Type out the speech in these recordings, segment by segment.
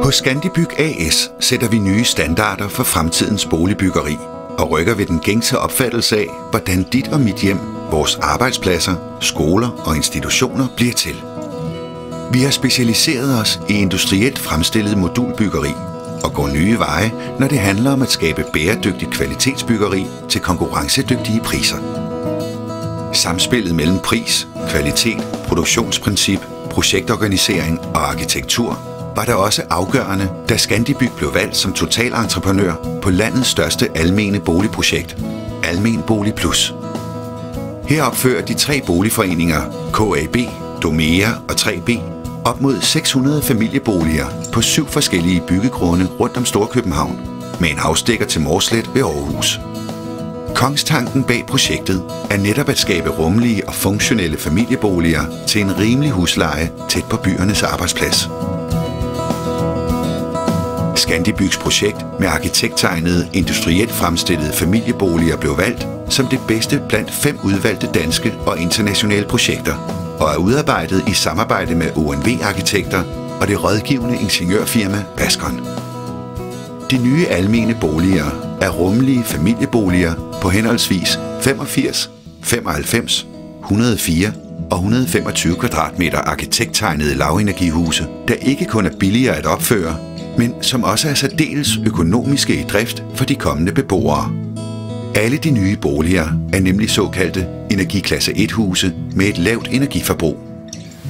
På Scandibyg AS sætter vi nye standarder for fremtidens boligbyggeri og rykker ved den gængse opfattelse af, hvordan dit og mit hjem, vores arbejdspladser, skoler og institutioner bliver til. Vi har specialiseret os i industrielt fremstillet modulbyggeri og går nye veje, når det handler om at skabe bæredygtigt kvalitetsbyggeri til konkurrencedygtige priser. Samspillet mellem pris, kvalitet, produktionsprincip, projektorganisering og arkitektur var der også afgørende, da Scandibyg blev valgt som totalentreprenør på landets største almene boligprojekt, Almen Bolig Plus. Her opfører de 3 boligforeninger, KAB, Domea og 3B, op mod 600 familieboliger på 7 forskellige byggegrunde rundt om Storkøbenhavn, med en afstikker til Mårslet ved Aarhus. Kongstanken bag projektet er netop at skabe rummelige og funktionelle familieboliger til en rimelig husleje tæt på byernes arbejdsplads. Scandibygs projekt med arkitekttegnede, industrielt fremstillede familieboliger blev valgt som det bedste blandt 5 udvalgte danske og internationale projekter og er udarbejdet i samarbejde med ONV-arkitekter og det rådgivende ingeniørfirma Bascon. De nye almene boliger er rummelige familieboliger på henholdsvis 85, 95, 104 og 125 kvadratmeter arkitekttegnede lavenergihuse, der ikke kun er billigere at opføre, men som også er særdeles økonomiske i drift for de kommende beboere. Alle de nye boliger er nemlig såkaldte energiklasse 1-huse med et lavt energiforbrug.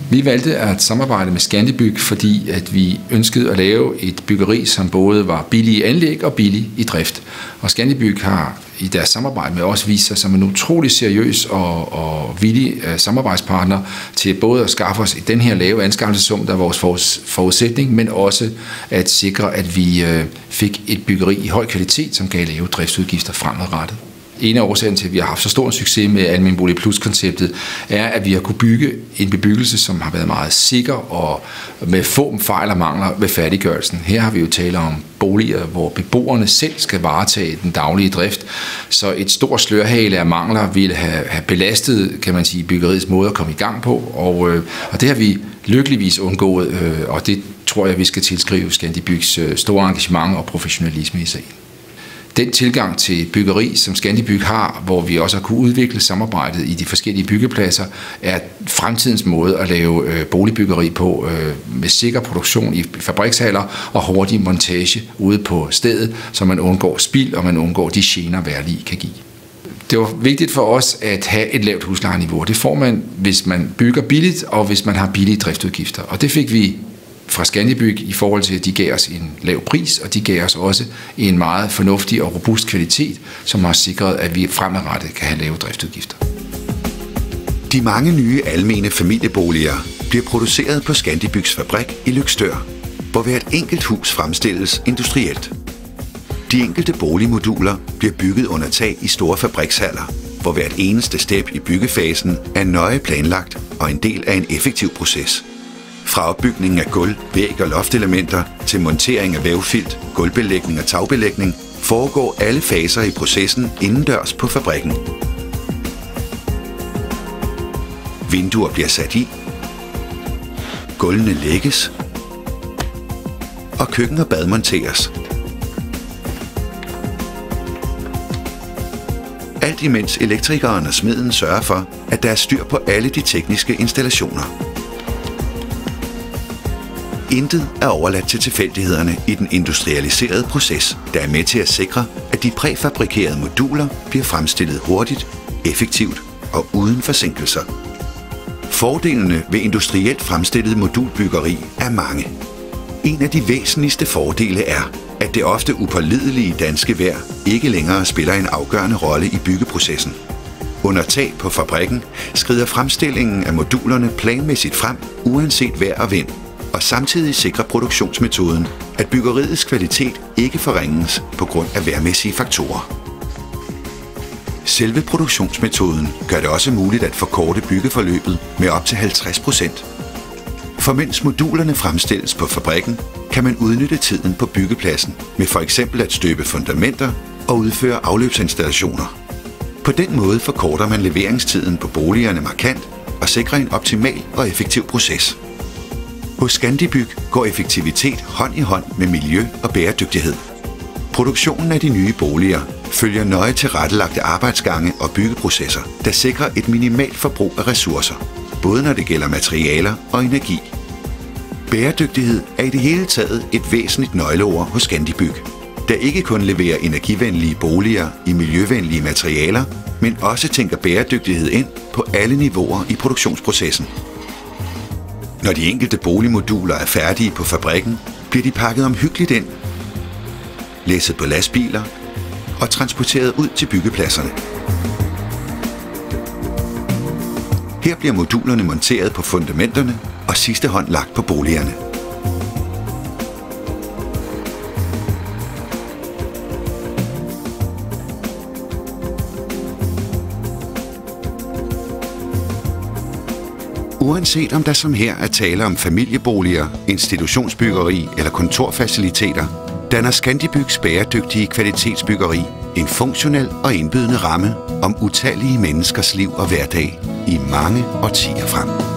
Vi valgte at samarbejde med Scandibyg, fordi at vi ønskede at lave et byggeri, som både var billig i anlæg og billig i drift. Og Scandibyg har i deres samarbejde med os vist sig som en utrolig seriøs og villig samarbejdspartner til både at skaffe os den her lave anskaffelsessum, der er vores forudsætning, men også at sikre, at vi fik et byggeri i høj kvalitet, som gav lave driftsudgifter fremadrettet. En af årsagen til, at vi har haft så stor succes med Almen Bolig Plus-konceptet, er, at vi har kunne bygge en bebyggelse, som har været meget sikker og med få fejl og mangler ved færdiggørelsen. Her har vi jo talt om boliger, hvor beboerne selv skal varetage den daglige drift, så et stort slørhale af mangler ville have belastet, kan man sige, byggeriets måde at komme i gang på, og det har vi lykkeligvis undgået, og det tror jeg, vi skal tilskrive Scandibygs store engagement og professionalisme i sagen. Den tilgang til byggeri, som Scandibyg har, hvor vi også har kunne udvikle samarbejdet i de forskellige byggepladser, er fremtidens måde at lave boligbyggeri på med sikker produktion i fabrikshaller og hurtig montage ude på stedet, så man undgår spild og man undgår de gener, vejrlig kan give. Det var vigtigt for os at have et lavt huslejeniveau. Det får man, hvis man bygger billigt og hvis man har billige driftsudgifter. Og det fik vi fra Scandibyg i forhold til, at de gav os en lav pris, og de gav os også en meget fornuftig og robust kvalitet, som har sikret, at vi fremadrettet kan have lave driftsudgifter. De mange nye almene familieboliger bliver produceret på Scandibygs fabrik i Løgstør, hvor hvert enkelt hus fremstilles industrielt. De enkelte boligmoduler bliver bygget under tag i store fabrikshaller, hvor hvert eneste step i byggefasen er nøje planlagt og en del af en effektiv proces. Fra opbygningen af gulv, væg og loftelementer til montering af vævfilt, gulvbelægning og tagbelægning foregår alle faser i processen indendørs på fabrikken. Vinduer bliver sat i, gulvene lægges og køkken og bad monteres. Alt imens elektrikeren og smeden sørger for, at der er styr på alle de tekniske installationer. Intet er overladt til tilfældighederne i den industrialiserede proces, der er med til at sikre, at de præfabrikerede moduler bliver fremstillet hurtigt, effektivt og uden forsinkelser. Fordelene ved industrielt fremstillet modulbyggeri er mange. En af de væsentligste fordele er, at det ofte upålidelige danske vejr ikke længere spiller en afgørende rolle i byggeprocessen. Under tag på fabrikken skrider fremstillingen af modulerne planmæssigt frem, uanset vejr og vind, og samtidig sikrer produktionsmetoden, at byggeriets kvalitet ikke forringes på grund af vejrmæssige faktorer. Selve produktionsmetoden gør det også muligt at forkorte byggeforløbet med op til 50%. For mens modulerne fremstilles på fabrikken, kan man udnytte tiden på byggepladsen med for eksempel at støbe fundamenter og udføre afløbsinstallationer. På den måde forkorter man leveringstiden på boligerne markant og sikrer en optimal og effektiv proces. Hos Scandibyg går effektivitet hånd i hånd med miljø og bæredygtighed. Produktionen af de nye boliger følger nøje tilrettelagte arbejdsgange og byggeprocesser, der sikrer et minimalt forbrug af ressourcer, både når det gælder materialer og energi. Bæredygtighed er i det hele taget et væsentligt nøgleord hos Scandibyg, der ikke kun leverer energivenlige boliger i miljøvenlige materialer, men også tænker bæredygtighed ind på alle niveauer i produktionsprocessen. Når de enkelte boligmoduler er færdige på fabrikken, bliver de pakket omhyggeligt ind, læsset på lastbiler og transporteret ud til byggepladserne. Her bliver modulerne monteret på fundamenterne og sidste hånd lagt på boligerne. Uanset om der som her er tale om familieboliger, institutionsbyggeri eller kontorfaciliteter, danner Scandibygs bæredygtige kvalitetsbyggeri en funktionel og indbydende ramme om utallige menneskers liv og hverdag i mange årtier frem.